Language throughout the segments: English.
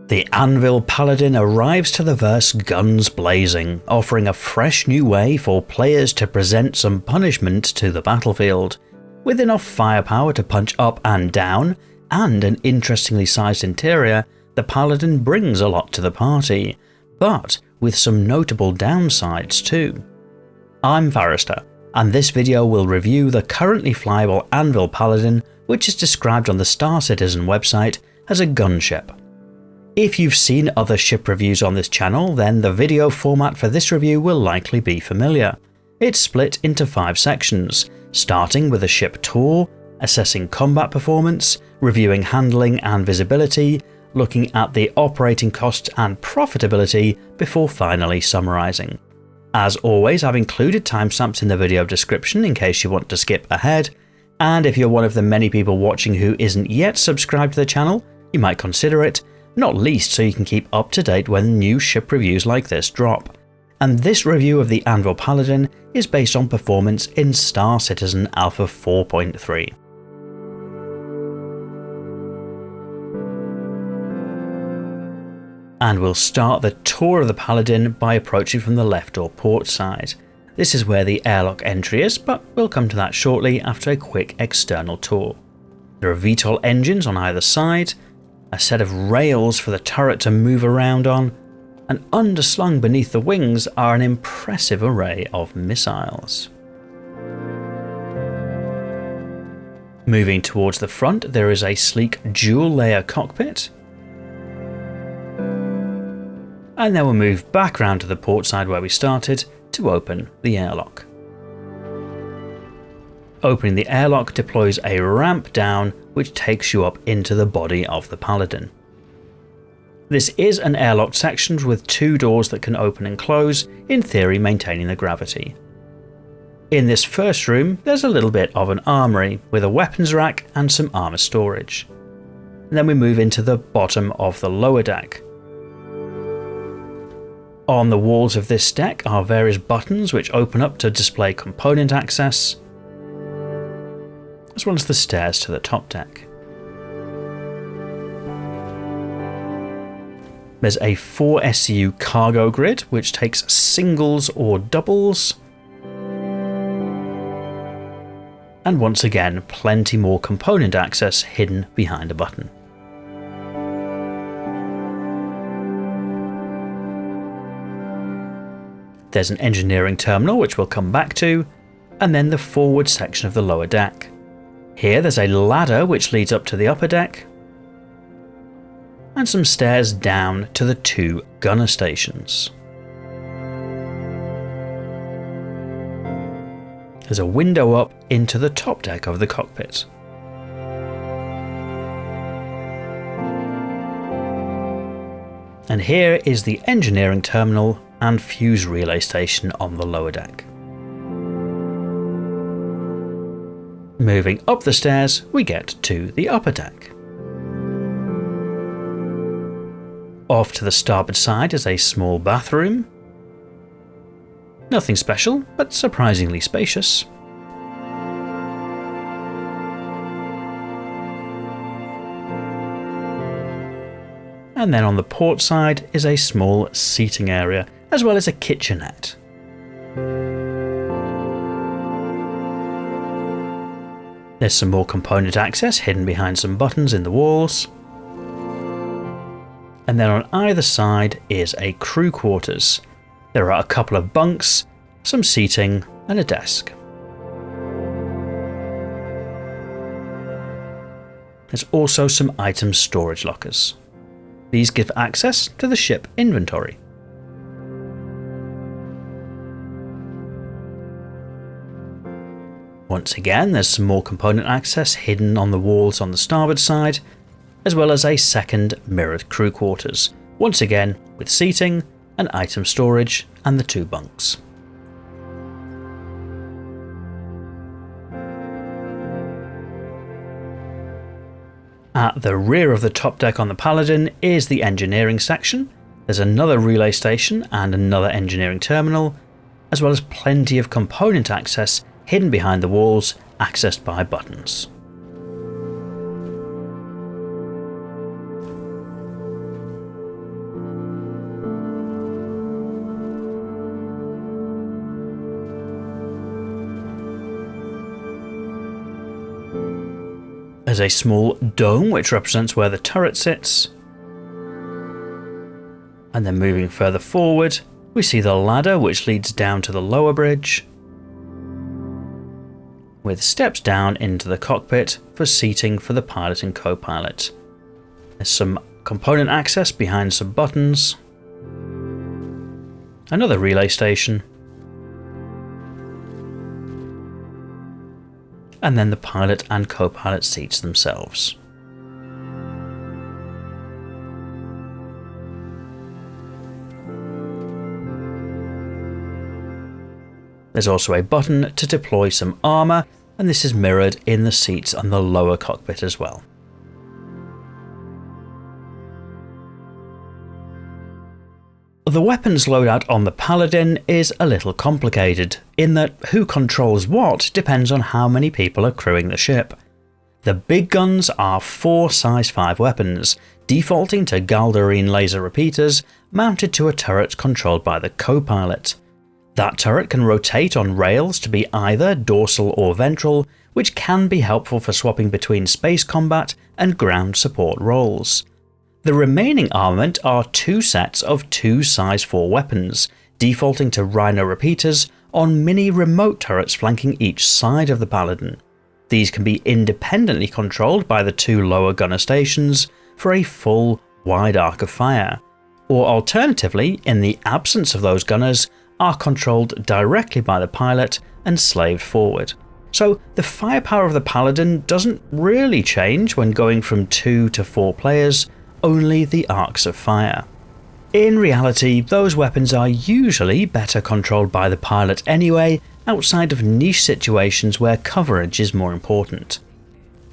The Anvil Paladin arrives to the verse guns blazing, offering a fresh new way for players to present some punishment to the battlefield. With enough firepower to punch up and down, and an interestingly sized interior, the Paladin brings a lot to the party, but with some notable downsides too. I'm Forrester, and this video will review the currently flyable Anvil Paladin, which is described on the Star Citizen website as a gunship. If you've seen other ship reviews on this channel, then the video format for this review will likely be familiar. It's split into 5 sections, starting with a ship tour, assessing combat performance, reviewing handling and visibility, looking at the operating costs and profitability, before finally summarising. As always, I've included timestamps in the video description in case you want to skip ahead, and if you're one of the many people watching who isn't yet subscribed to the channel, you might consider it, not least so you can keep up to date when new ship reviews like this drop. And this review of the Anvil Paladin is based on performance in Star Citizen Alpha 4.3. And we'll start the tour of the Paladin by approaching from the left or port side. This is where the airlock entry is, but we'll come to that shortly after a quick external tour. There are VTOL engines on either side, a set of rails for the turret to move around on, and underslung beneath the wings are an impressive array of missiles. Moving towards the front, there is a sleek dual-layer cockpit, and then we'll move back around to the port side where we started to open the airlock. Opening the airlock deploys a ramp down which takes you up into the body of the Paladin. This is an airlocked section with 2 doors that can open and close, in theory maintaining the gravity. In this first room there's a little bit of an armoury with a weapons rack and some armour storage. And then we move into the bottom of the lower deck. On the walls of this deck are various buttons which open up to display component access, as well as the stairs to the top deck. There's a 4 SCU cargo grid which takes singles or doubles, and once again plenty more component access hidden behind a button. There's an engineering terminal which we'll come back to, and then the forward section of the lower deck. Here there's a ladder which leads up to the upper deck, and some stairs down to the 2 gunner stations. There's a window up into the top deck of the cockpit. And here is the engineering terminal and fuse relay station on the lower deck. Moving up the stairs, we get to the upper deck. Off to the starboard side is a small bathroom. Nothing special, but surprisingly spacious. And then on the port side is a small seating area, as well as a kitchenette. There's some more component access hidden behind some buttons in the walls. And then on either side is a crew quarters. There are a couple of bunks, some seating, and a desk. There's also some item storage lockers. These give access to the ship inventory. Once again, there's some more component access hidden on the walls on the starboard side, as well as a second mirrored crew quarters, once again with seating and item storage and the 2 bunks. At the rear of the top deck on the Paladin is the engineering section. There's another relay station and another engineering terminal, as well as plenty of component access hidden behind the walls, accessed by buttons. There's a small dome which represents where the turret sits. And then moving further forward, we see the ladder which leads down to the lower bridge, with steps down into the cockpit for seating for the pilot and co-pilot. There's some component access behind some buttons, another relay station, and then the pilot and co-pilot seats themselves. There's also a button to deploy some armour, and this is mirrored in the seats on the lower cockpit as well. The weapons loadout on the Paladin is a little complicated, in that who controls what depends on how many people are crewing the ship. The big guns are 4 size 5 weapons, defaulting to Galdarine laser repeaters mounted to a turret controlled by the co-pilot. That turret can rotate on rails to be either dorsal or ventral, which can be helpful for swapping between space combat and ground support roles. The remaining armament are 2 sets of 2 size 4 weapons, defaulting to Rhino repeaters on mini remote turrets flanking each side of the Paladin. These can be independently controlled by the 2 lower gunner stations for a full wide arc of fire, or alternatively, in the absence of those gunners, are controlled directly by the pilot and slaved forward. So the firepower of the Paladin doesn't really change when going from 2 to 4 players, only the arcs of fire. In reality, those weapons are usually better controlled by the pilot anyway, outside of niche situations where coverage is more important.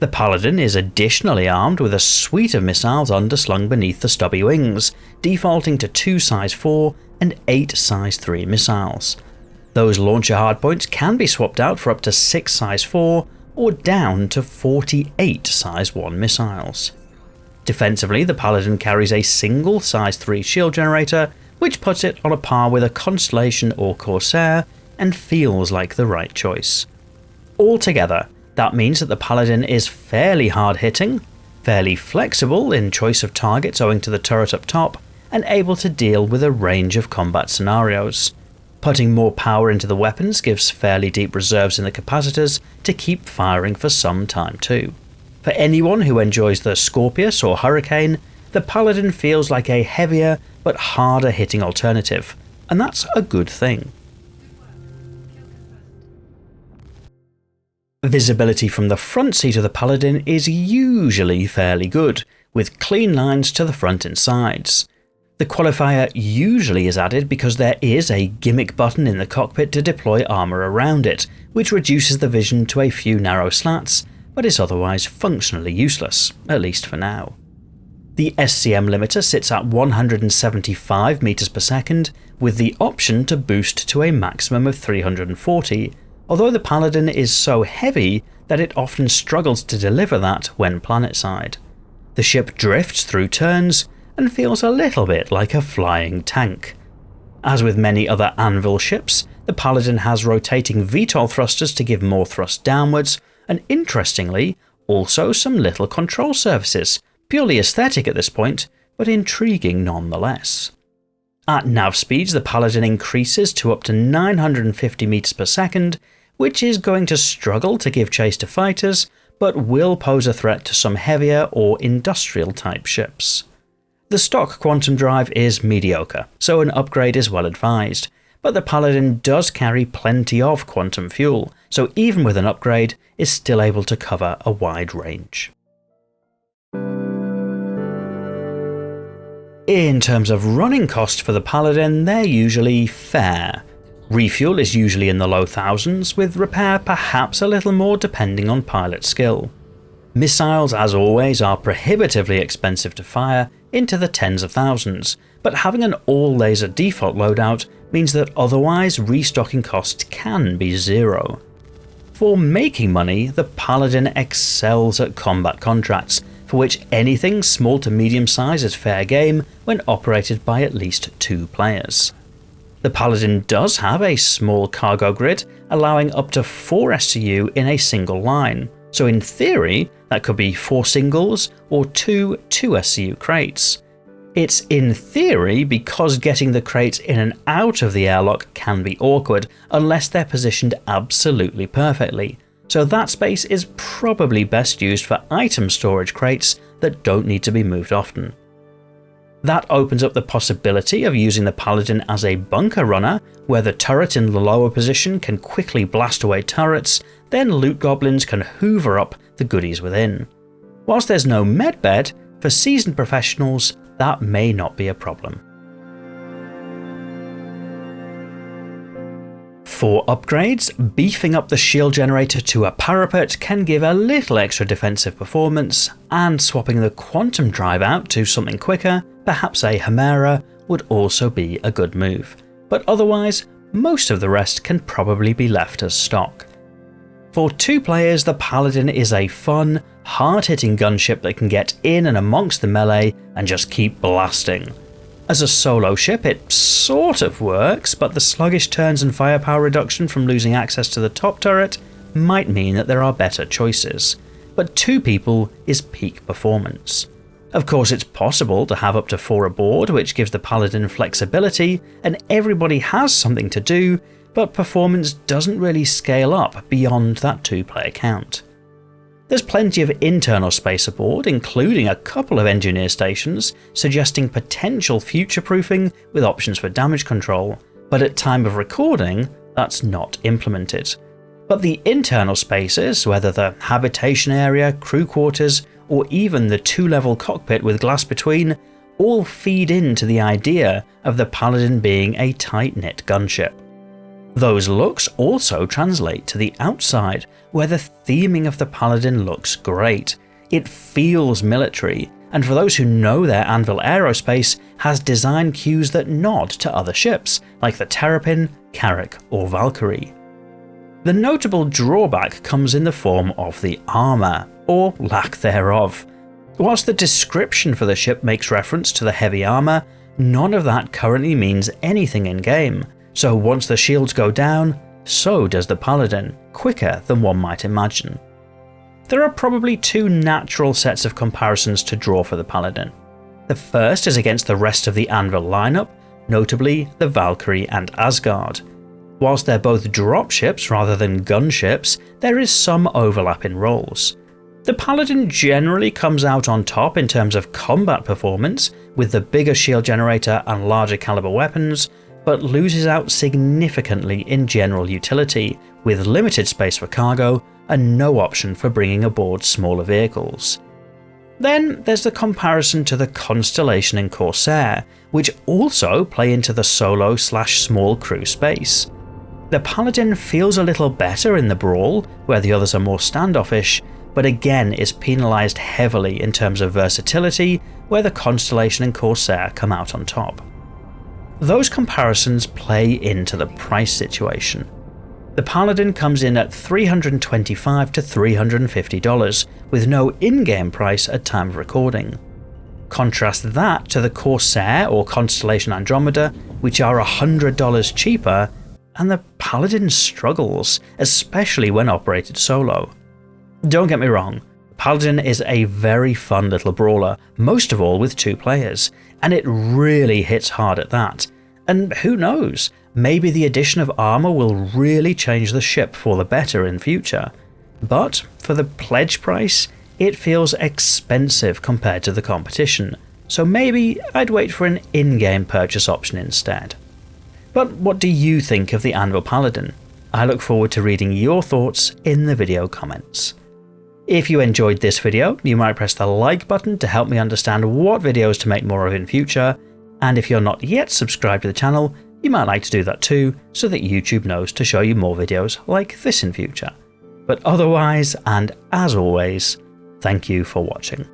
The Paladin is additionally armed with a suite of missiles underslung beneath the stubby wings, defaulting to 2 size 4 and 8 size 3 missiles. Those launcher hardpoints can be swapped out for up to 6 size 4 or down to 48 size 1 missiles. Defensively, the Paladin carries a single size 3 shield generator, which puts it on a par with a Constellation or Corsair and feels like the right choice. Altogether, that means that the Paladin is fairly hard hitting, fairly flexible in choice of targets owing to the turret up top, and able to deal with a range of combat scenarios. Putting more power into the weapons gives fairly deep reserves in the capacitors to keep firing for some time too. For anyone who enjoys the Scorpius or Hurricane, the Paladin feels like a heavier but harder hitting alternative, and that's a good thing. Visibility from the front seat of the Paladin is usually fairly good, with clean lines to the front and sides. The qualifier usually is added because there is a gimmick button in the cockpit to deploy armour around it, which reduces the vision to a few narrow slats, but is otherwise functionally useless, at least for now. The SCM limiter sits at 175 meters per second, with the option to boost to a maximum of 340, although the Paladin is so heavy that it often struggles to deliver that when planetside. The ship drifts through turns and feels a little bit like a flying tank. As with many other Anvil ships, the Paladin has rotating VTOL thrusters to give more thrust downwards, and interestingly, also some little control surfaces, purely aesthetic at this point, but intriguing nonetheless. At nav speeds, the Paladin increases to up to 950 meters per second, which is going to struggle to give chase to fighters, but will pose a threat to some heavier or industrial type ships. The stock quantum drive is mediocre, so an upgrade is well advised, but the Paladin does carry plenty of quantum fuel, so even with an upgrade, is still able to cover a wide range. In terms of running cost for the Paladin, they're usually fair. Refuel is usually in the low thousands, with repair perhaps a little more depending on pilot skill. Missiles, as always, are prohibitively expensive to fire, into the tens of thousands, but having an all-laser default loadout means that otherwise restocking costs can be zero. For making money, the Paladin excels at combat contracts, for which anything small to medium size is fair game when operated by at least 2 players. The Paladin does have a small cargo grid, allowing up to 4 SCU in a single line, so in theory That could be 4 singles or 2 2SCU crates. It's in theory because getting the crates in and out of the airlock can be awkward unless they're positioned absolutely perfectly, so that space is probably best used for item storage crates that don't need to be moved often. That opens up the possibility of using the Paladin as a bunker runner, where the turret in the lower position can quickly blast away turrets, then loot goblins can hoover up the goodies within. Whilst there's no medbed, for seasoned professionals that may not be a problem. For upgrades, beefing up the shield generator to a parapet can give a little extra defensive performance, and swapping the quantum drive out to something quicker, perhaps a Chimera, would also be a good move. But otherwise, most of the rest can probably be left as stock. For 2 players, the Paladin is a fun, hard-hitting gunship that can get in and amongst the melee and just keep blasting. As a solo ship, it sort of works, but the sluggish turns and firepower reduction from losing access to the top turret might mean that there are better choices. But 2 people is peak performance. Of course, it's possible to have up to 4 aboard, which gives the Paladin flexibility, and everybody has something to do, but performance doesn't really scale up beyond that 2-player count. There's plenty of internal space aboard, including a couple of engineer stations, suggesting potential future-proofing with options for damage control, but at time of recording, that's not implemented. But the internal spaces, whether the habitation area, crew quarters, or even the 2-level cockpit with glass between, all feed into the idea of the Paladin being a tight-knit gunship. Those looks also translate to the outside, where the theming of the Paladin looks great. It feels military, and for those who know their Anvil Aerospace, has design cues that nod to other ships, like the Terrapin, Carrack, or Valkyrie. The notable drawback comes in the form of the armour, or lack thereof. Whilst the description for the ship makes reference to the heavy armour, none of that currently means anything in-game. So once the shields go down, so does the Paladin, quicker than one might imagine. There are probably 2 natural sets of comparisons to draw for the Paladin. The first is against the rest of the Anvil lineup, notably the Valkyrie and Asgard. Whilst they're both dropships rather than gunships, there is some overlap in roles. The Paladin generally comes out on top in terms of combat performance, with the bigger shield generator and larger caliber weapons, but loses out significantly in general utility, with limited space for cargo and no option for bringing aboard smaller vehicles. Then there's the comparison to the Constellation and Corsair, which also play into the solo/small crew space. The Paladin feels a little better in the brawl, where the others are more standoffish, but again is penalised heavily in terms of versatility, where the Constellation and Corsair come out on top. Those comparisons play into the price situation. The Paladin comes in at $325 to $350, with no in-game price at time of recording. Contrast that to the Corsair or Constellation Andromeda, which are $100 cheaper, and the Paladin struggles, especially when operated solo. Don't get me wrong, Paladin is a very fun little brawler, most of all with 2 players, and it really hits hard at that. And who knows, maybe the addition of armour will really change the ship for the better in future. But for the pledge price, it feels expensive compared to the competition, so maybe I'd wait for an in-game purchase option instead. But what do you think of the Anvil Paladin? I look forward to reading your thoughts in the video comments. If you enjoyed this video, you might press the like button to help me understand what videos to make more of in future, and if you're not yet subscribed to the channel, you might like to do that too, so that YouTube knows to show you more videos like this in future. But otherwise, and as always, thank you for watching.